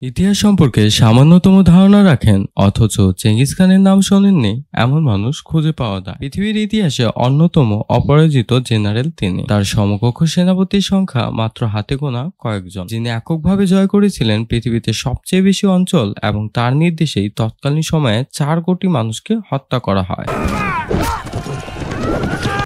ইতিহাস সম্পর্কে সামান্যতম ধারণা রাখেন অথচ চেঙ্গিস খানের নাম শোনেননি এমন মানুষ খুঁজে পাওয়া যায়। পৃথিবীর ইতিহাসে অন্যতম অপরাজিত জেনারেল তিনি। তার সমকক্ষ সেনাপতির সংখ্যা মাত্র হাতে গোনা কয়েকজন, যিনি এককভাবে জয় করেছিলেন পৃথিবীতে সবচেয়ে বেশি অঞ্চল এবং তার নির্দেশেই তৎকালীন সময়ে 4 কোটি মানুষকে হত্যা করা হয়।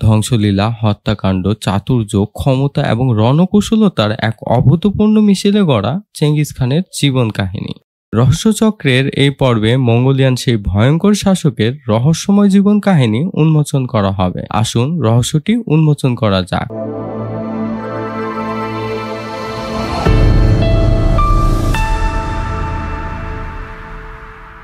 ধ্বংসলীলা, হত্যাকাণ্ড, চাতুর্য, ক্ষমতা এবং রণকৌশলতার এক অভূতপূর্ণ মিশেলে গড়া চেঙ্গিস খানের জীবন কাহিনী। রহস্যচক্রের এই পর্বে মঙ্গোলিয়ান সেই ভয়ঙ্কর শাসকের রহস্যময় জীবন কাহিনী উন্মোচন করা হবে। আসুন রহস্যটি উন্মোচন করা যাক।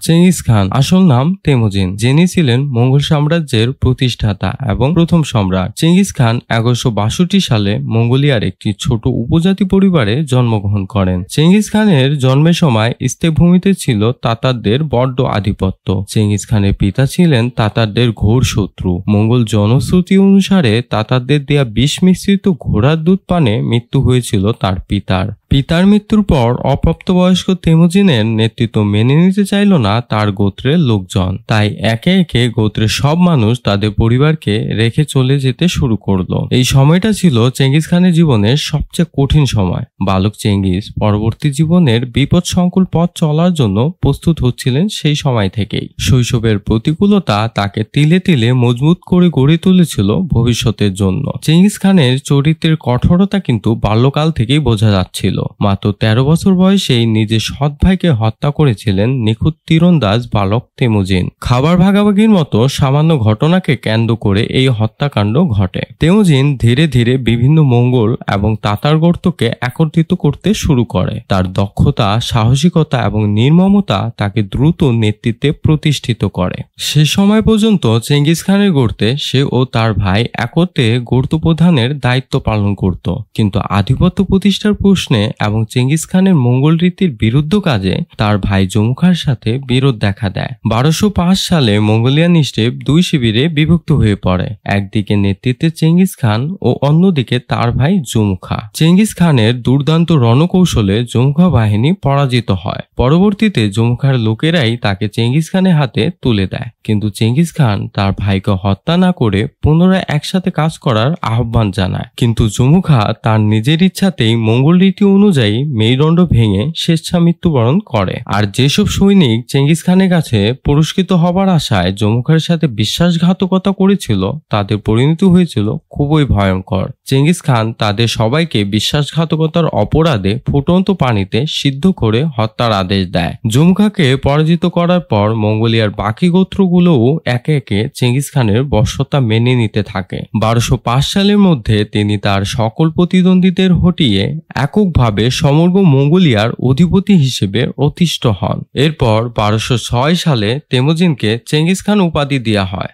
চেঙ্গিস খান আসল নাম তেমুজিন, যিনি ছিলেন মঙ্গল সাম্রাজ্যের প্রতিষ্ঠাতা এবং প্রথম সম্রাট। চেঙ্গিস খান 1162 সালে মঙ্গোলিয়ার একটি ছোট উপজাতি পরিবারে জন্মগ্রহণ করেন। চেঙ্গিস খানের জন্মের সময় স্টেপ ভূমিতে ছিল তাতারদের বড্ড আধিপত্য। চেঙ্গিস খানের পিতা ছিলেন তাতারদের ঘোর শত্রু। মঙ্গল জনশ্রুতি অনুসারে তাতারদের দেয়া বিষ মিশ্রিত ঘোড়ার দুধ পানে মৃত্যু হয়েছিল তার পিতার। পিতার মৃত্যুর পর অপ্রাপ্তবয়স্ক তেমুজিনের নেতৃত্ব মেনে নিতে চাইল না তার গোত্রের লোকজন। তাই একে একে গোত্রের সব মানুষ তাদের পরিবারকে রেখে চলে যেতে শুরু করলো। এই সময়টা ছিল চেঙ্গিস খানের জীবনের সবচেয়ে কঠিন সময়। বালক চেঙ্গিস পরবর্তী জীবনের বিপদসংকুল পথ চলার জন্য প্রস্তুত হচ্ছিলেন সেই সময় থেকেই। শৈশবের প্রতিকূলতা তাকে তিলে তিলে মজবুত করে গড়ে তুলেছিল ভবিষ্যতের জন্য। চেঙ্গিস খানের চরিত্রের কঠোরতা কিন্তু বাল্যকাল থেকেই বোঝা যাচ্ছিল। মাত্র 13 বছর বয়সেই নিজের সৎ ভাইকে হত্যা করেছিলেন নিখুঁত তীরন্দাজ বালক তেমুজিন। খাবার ভাগাভাগির মতো সামান্য ঘটনাকে কেন্দ্র করে এই হত্যাকাণ্ড ঘটে। তেমুজিন ধীরে ধীরে বিভিন্ন মঙ্গল এবং তাতার গোত্রকে একত্রিত করতে শুরু করে। তার দক্ষতা, সাহসিকতা এবং নির্মমতা তাকে দ্রুত নেতৃত্বে প্রতিষ্ঠিত করে। সে সময় পর্যন্ত চেঙ্গিস খানের গোত্রে সে ও তার ভাই একত্রে গোত্র প্রধানের দায়িত্ব পালন করত। কিন্তু আধিপত্য প্রতিষ্ঠার প্রশ্নে এবং চেঙ্গিস খানের মঙ্গল রীতির বিরুদ্ধ কাজে তার ভাই জমুখার সাথে বিরোধ দেখা দেয়। 1205 সালে মঙ্গোলিয়ান স্টেপ 2 শিবিরে বিভক্ত হয়ে পড়ে। একদিকে নেতৃত্বে চেঙ্গিস খান ও অন্যদিকে তার ভাই জমুখা। চেঙ্গিস খানের দুর্দান্ত রণকৌশলে জমুখা বাহিনী পরাজিত হয়। পরবর্তীতে জমুখার লোকেরাই তাকে চেঙ্গিস খানের হাতে তুলে দেয়। কিন্তু চেঙ্গিস খান তার ভাইকে হত্যা না করে পুনরায় একসাথে কাজ করার আহ্বান জানায়। কিন্তু জমুখা তার নিজের ইচ্ছাতেই মঙ্গল রীতি অনুযায়ী মেরুদণ্ড ভেঙে স্বেচ্ছা মৃত্যুবরণ করে। আর যেসব সৈনিক চেঙ্গিস খানের কাছে পুরস্কৃত হবার আশায় জমুখার সাথে বিশ্বাসঘাতকতা করেছিল, তাদের পরিণতি হয়েছিল খুবই ভয়ঙ্কর। চেঙ্গিস খান তাদের সবাইকে বিশ্বাসঘাতকতার অপরাধে ফুটন্ত পানিতে সিদ্ধ করে হত্যার আদেশ দেয়। জমুখাকে পরাজিত করার পর মঙ্গোলিয়ার বাকি গোত্রগুলোও একে একে চেঙ্গিস খানের বশ্যতা মেনে নিতে থাকে। 1205 সালের মধ্যে তিনি তার সকল প্রতিদ্বন্দ্বীদের হটিয়ে এককভাবে সমগ্র মঙ্গোলিয়ার অধিপতি হিসেবে অতিষ্ঠ হন। এরপর 1206 সালে তেমুজিনকে চেঙ্গিস খান উপাধি দেওয়া হয়।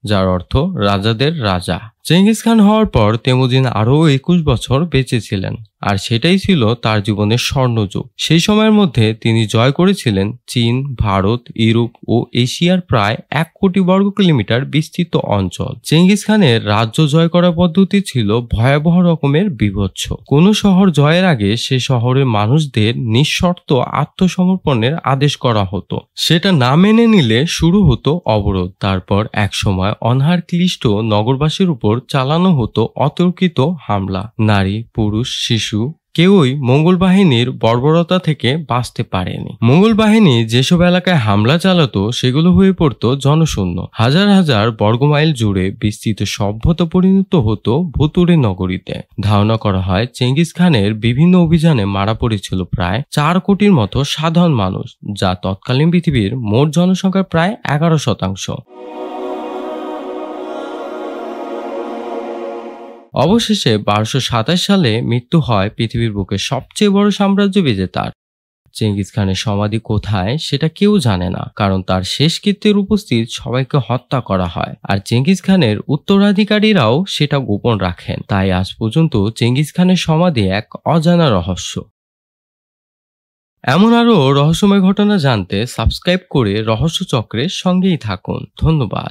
যার অর্থ রাজাদের রাজা। চেঙ্গিস খান হওয়ার পর তেমুজিন আরও 21 বছর বেঁচে ছিলেন, আর সেটাই ছিল তার জীবনের স্বর্ণযুগ। সেই সময়ের মধ্যে তিনি জয় করেছিলেন চীন, ভারত, ইউরোপ ও এশিয়ার প্রায় 1 কোটি বর্গ কিলোমিটার বিস্তৃত অঞ্চল। চেঙ্গিস খানের রাজ্য জয় করার পদ্ধতি ছিল ভয়াবহ রকমের বিভৎস। কোনো শহর জয়ের আগে সে শহরের মানুষদের নিঃশর্ত আত্মসমর্পণের আদেশ করা হতো। সেটা না মেনে নিলে শুরু হতো অবরোধ। তারপর একসময় অনাহার ক্লিষ্ট নগরবাসীর উপর চালানো হতো অতর্কিত হামলা। নারী, পুরুষ, শিশু কেউই মঙ্গল বাহিনীর বর্বরতা থেকে বাঁচতে পারেনি। মঙ্গল বাহিনী যেসব এলাকায় হামলা চালাতো সেগুলো হয়ে পড়তো জনশূন্য। হাজার হাজার বর্গমাইল জুড়ে বিস্তৃত সভ্যতা পরিণত হতো ভুতুড়ে নগরীতে। ধারণা করা হয় চেঙ্গিস খানের বিভিন্ন অভিযানে মারা পড়েছিল প্রায় 4 কোটির মতো সাধারণ মানুষ, যা তৎকালীন পৃথিবীর মোট জনসংখ্যার প্রায় 11%। অবশেষে 1227 সালে মৃত্যু হয় পৃথিবীর বুকে সবচেয়ে বড় সাম্রাজ্য বিজেতার। চেঙ্গিস খানের সমাধি কোথায় সেটা কেউ জানে না, কারণ তার শেষকৃত্যের উপস্থিত সবাইকে হত্যা করা হয়, আর চেঙ্গিস খানের উত্তরাধিকারীরাও সেটা গোপন রাখেন। তাই আজ পর্যন্ত চেঙ্গিস খানের সমাধি এক অজানা রহস্য। এমন আরও রহস্যময় ঘটনা জানতে সাবস্ক্রাইব করে রহস্য চক্রের সঙ্গেই থাকুন। ধন্যবাদ।